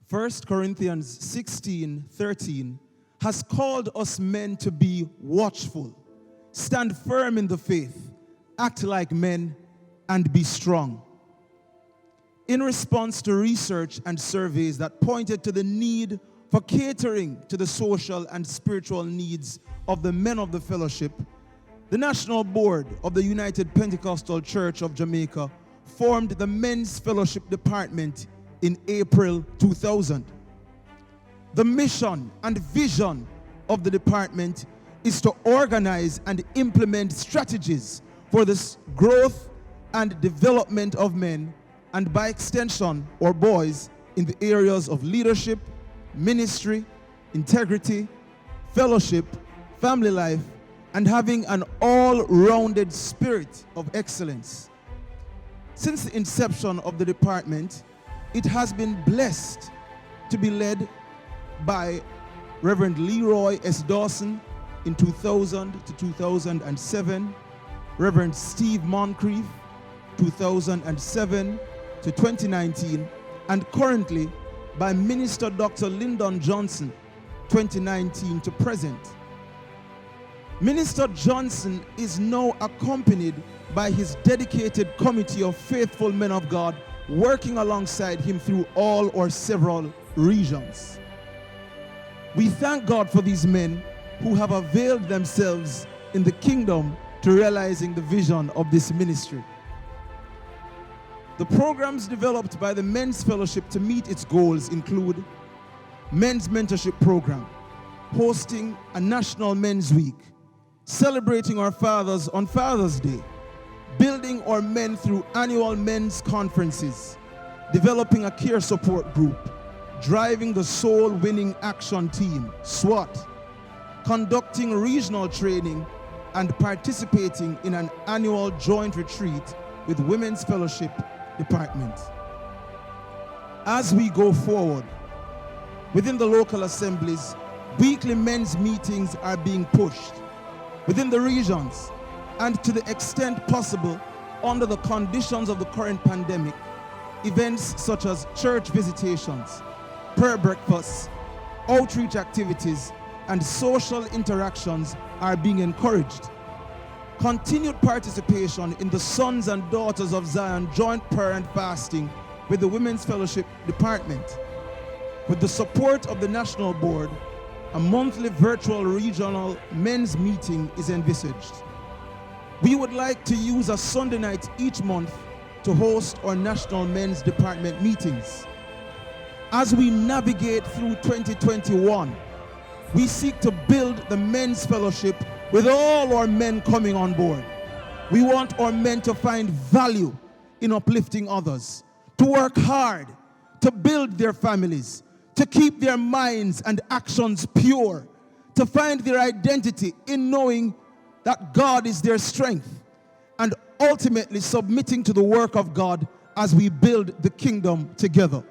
1 Corinthians 16:13 has called us men to be watchful, stand firm in the faith, act like men, and be strong. In response to research and surveys that pointed to the need for catering to the social and spiritual needs of the men of the fellowship, the National Board of the United Pentecostal Church of Jamaica formed the Men's Fellowship Department in April 2000. The mission and vision of the department is to organize and implement strategies for the growth and development of men, and by extension, or boys, in the areas of leadership, ministry, integrity, fellowship, family life, and having an all-rounded spirit of excellence. Since the inception of the department, it has been blessed to be led by Reverend Leroy S. Dawson in 2000 to 2007, Reverend Steve Moncrief 2007 to 2019, and currently by Minister Dr. Lyndon Johnson 2019 to present. Minister Johnson is now accompanied by his dedicated committee of faithful men of God working alongside him through all or several regions. We thank God for these men who have availed themselves in the kingdom to realizing the vision of this ministry. The programs developed by the Men's Fellowship to meet its goals include Men's Mentorship Program, hosting a National Men's Week, celebrating our fathers on Father's Day, building our men through annual men's conferences, developing a care support group, driving the Soul Winning Action Team, SWAT, conducting regional training, and participating in an annual joint retreat with Women's Fellowship Department. As we go forward, within the local assemblies, weekly men's meetings are being pushed within the regions, and to the extent possible under the conditions of the current pandemic, events such as church visitations, prayer breakfasts, outreach activities, and social interactions are being encouraged. Continued participation in the Sons and Daughters of Zion joint prayer and fasting with the Women's Fellowship Department. With the support of the National Board, a monthly virtual regional men's meeting is envisaged. We would like to use a Sunday night each month to host our National Men's Department meetings. As we navigate through 2021, we seek to build the Men's Fellowship with all our men coming on board. We want our men to find value in uplifting others, to work hard, to build their families, to keep their minds and actions pure, to find their identity in knowing that God is their strength, and ultimately submitting to the work of God as we build the kingdom together.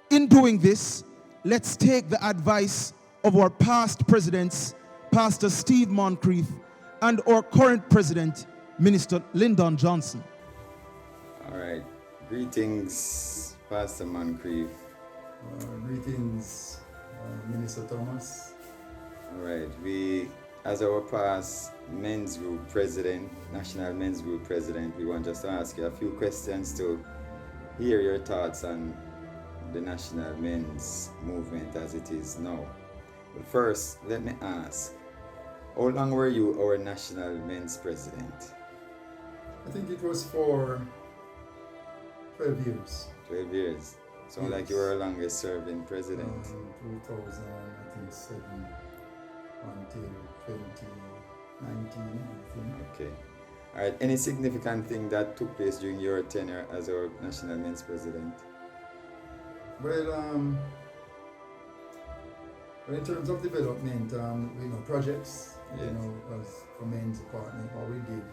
In doing this, let's take the advice of our past presidents, Pastor Steve Moncrief, and our current president, Minister Lyndon Johnson. All right. Greetings, Pastor Moncrief. Greetings, Minister Thomas. All right. We, as our past men's group president, National Men's Group president, we want just to ask you a few questions to hear your thoughts on the national men's movement as it is now. But first, let me ask, how long were you our national men's president? I think it was for 12 years. 12 years. So Yes. like you were our longest serving president. 2007 until 2019, I think. Okay. All right. Any significant thing that took place during your tenure as our national men's president? Well, in terms of development, projects, Yes. as for men's department, what we did,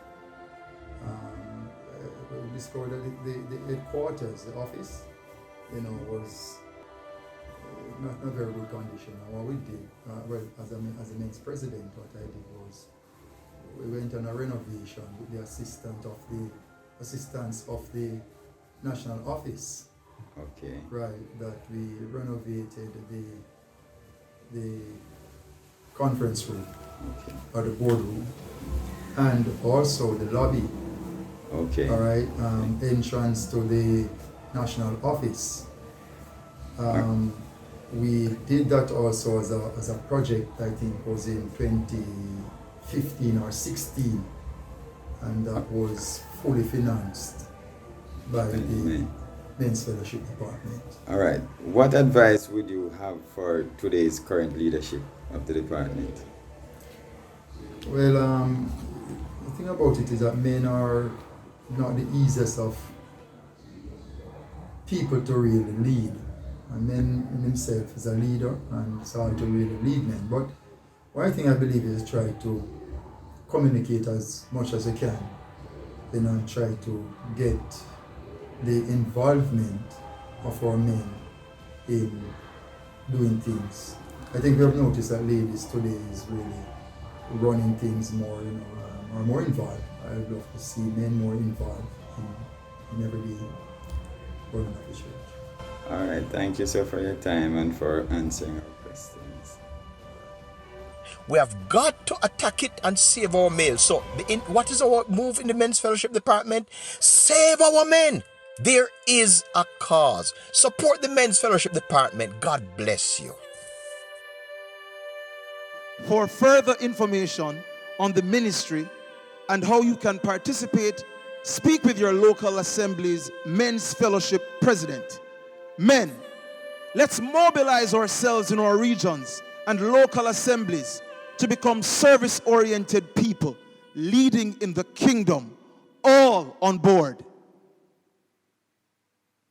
we discovered that the headquarters, the office, was not in a very good condition. And what we did, as a men's president, what I did was we went on a renovation with the assistance of the national office. Okay. right, that we renovated the conference room Okay. or the boardroom, and also the lobby. Okay. All right, entrance to the national office. We did that also as a project, I think was in 2015 or 16, and that was fully financed by the Amen. Men's Fellowship Department. All right. What advice would you have for today's current leadership of the department? Well, the thing about it is that men are not the easiest of people to really lead. And men in himself is a leader, and it's hard to really lead men. But one thing I believe is try to communicate as much as you can, and try to get the involvement of our men in doing things. I think we have noticed that ladies today is really running things more, are more involved. I would love to see men more involved in everyday running of the church. All right. Thank you, sir, for your time and for answering our questions. We have got to attack it and save our males. So, what is our move in the Men's Fellowship Department? Save our men. There is a cause. Support the Men's Fellowship Department. God bless you. For further information on the ministry and how you can participate, speak with your local assembly's Men's Fellowship president. Men, let's mobilize ourselves in our regions and local assemblies to become service-oriented people leading in the kingdom, all on board.